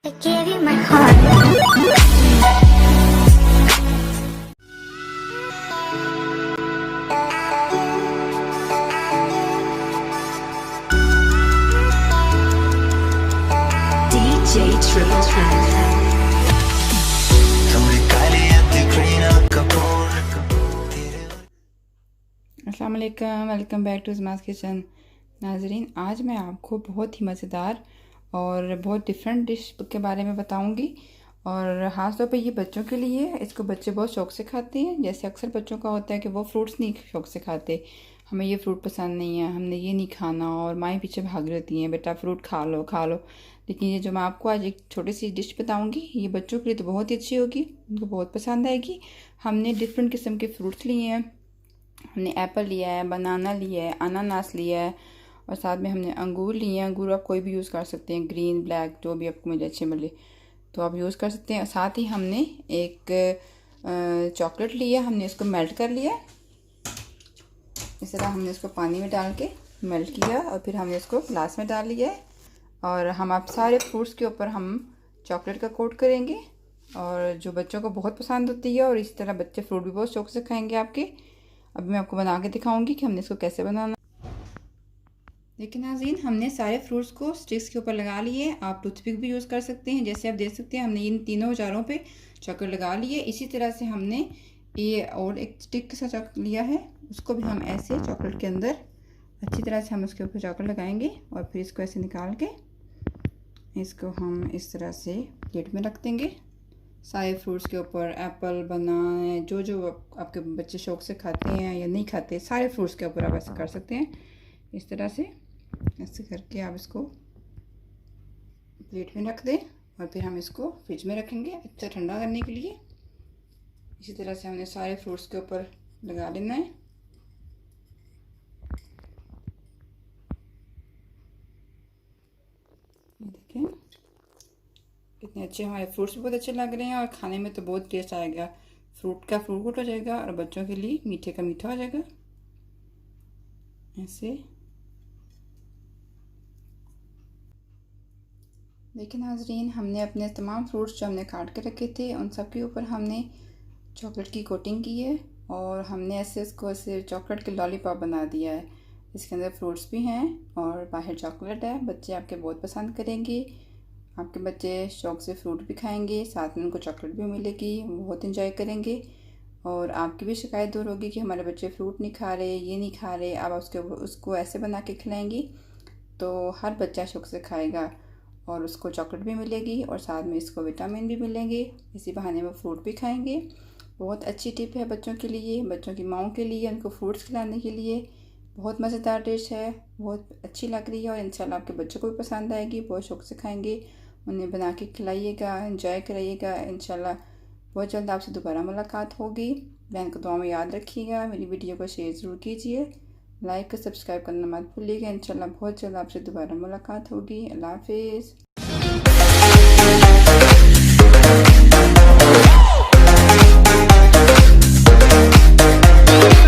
I gave you my heart. DJ Triple Threat. अस्सलाम वालेकुम, welcome back to ज़माज़ kitchen. नाजरीन, आज मैं आपको बहुत ही मज़ेदार और बहुत डिफरेंट डिश के बारे में बताऊंगी और ख़ास तौर पे ये बच्चों के लिए है। इसको बच्चे बहुत शौक़ से खाते हैं। जैसे अक्सर बच्चों का होता है कि वो फ्रूट्स नहीं शौक़ से खाते, हमें ये फ्रूट पसंद नहीं है, हमने ये नहीं खाना, और माएँ पीछे भाग रहती हैं, बेटा फ्रूट खा लो खा लो। लेकिन ये जो मैं आपको आज एक छोटी सी डिश बताऊँगी, ये बच्चों के लिए तो बहुत ही अच्छी होगी, उनको बहुत पसंद आएगी। हमने डिफरेंट किस्म के फ्रूट्स लिए हैं। हमने एप्पल लिया है, बनाना लिया है, अनानास लिया है, और साथ में हमने अंगूर लिए हैं। अंगूर आप कोई भी यूज़ कर सकते हैं, ग्रीन ब्लैक जो भी आपको मुझे अच्छे मिले तो आप यूज़ कर सकते हैं। साथ ही हमने एक चॉकलेट लिया, हमने इसको मेल्ट कर लिया। इस तरह हमने इसको पानी में डाल के मेल्ट किया और फिर हमने इसको ग्लास में डाल लिया है। और हम आप सारे फ्रूट्स के ऊपर हम चॉकलेट का कोट करेंगे, और जो बच्चों को बहुत पसंद होती है, और इसी तरह बच्चे फ्रूट भी बहुत शौक से खाएंगे आपके। अभी मैं आपको बना के दिखाऊंगी कि हमने इसको कैसे बनाना। लेकिन नाज़रीन, हमने सारे फ्रूट्स को स्टिक्स के ऊपर लगा लिए। आप टूथपिक भी यूज़ कर सकते हैं। जैसे आप देख सकते हैं, हमने इन तीनों औजारों पे चॉकलेट लगा लिए। इसी तरह से हमने ये और एक स्टिक के साथ चॉकलेट लिया है, उसको भी हम ऐसे चॉकलेट के अंदर अच्छी तरह से हम उसके ऊपर चॉकलेट लगाएंगे, और फिर इसको ऐसे निकाल के इसको हम इस तरह से प्लेट में रख देंगे। सारे फ्रूट्स के ऊपर एप्पल, बनाना, जो जो आपके बच्चे शौक से खाते हैं या नहीं खाते, सारे फ्रूट्स के ऊपर आप ऐसे कर सकते हैं। इस तरह से ऐसे करके आप इसको प्लेट में रख दें, और फिर हम इसको फ्रिज में रखेंगे अच्छा ठंडा करने के लिए। इसी तरह से हमने सारे फ्रूट्स के ऊपर लगा लेना है। ये देखें कितने अच्छे हमारे फ्रूट्स, बहुत अच्छे लग रहे हैं, और खाने में तो बहुत टेस्ट आएगा। फ्रूट का फ्रूट हो जाएगा और बच्चों के लिए मीठे का मीठा हो जाएगा। ऐसे देखिए नाजरीन, हमने अपने तमाम फ्रूट्स जो हमने काट के रखे थे, उन सब के ऊपर हमने चॉकलेट की कोटिंग की है, और हमने ऐसे इसको ऐसे चॉकलेट के लॉलीपॉप बना दिया है। इसके अंदर फ्रूट्स भी हैं और बाहर चॉकलेट है। बच्चे आपके बहुत पसंद करेंगे। आपके बच्चे शौक़ से फ्रूट भी खाएंगे, साथ में उनको चॉकलेट भी मिलेगी, वो बहुत इंजॉय करेंगे। और आपकी भी शिकायत दूर होगी कि हमारे बच्चे फ्रूट नहीं खा रहे, ये नहीं खा रहे। आप उसको ऐसे बना के खिलाएंगी तो हर बच्चा शौक़ से खाएगा, और उसको चॉकलेट भी मिलेगी, और साथ में इसको विटामिन भी मिलेंगे। इसी बहाने वो फ्रूट भी खाएंगे। बहुत अच्छी टिप है बच्चों के लिए, बच्चों की माँओं के लिए, उनको फ्रूट्स खिलाने के लिए। बहुत मज़ेदार डिश है, बहुत अच्छी लग रही है, और इंशाल्लाह आपके बच्चों को भी पसंद आएगी, बहुत शौक़ से खाएंगे। उन्हें बना के खिलाइएगा, एंजॉय कराइएगा। इंशाल्लाह बहुत जल्द आपसे दोबारा मुलाकात होगी। बहन को दुआ में याद रखिएगा। मेरी वीडियो को शेयर ज़रूर कीजिए, लाइक और सब्सक्राइब करना मत भूलिएगा। इंशाल्लाह बहुत जल्द आपसे दोबारा मुलाकात होगी। अल्लाह हाफिज़।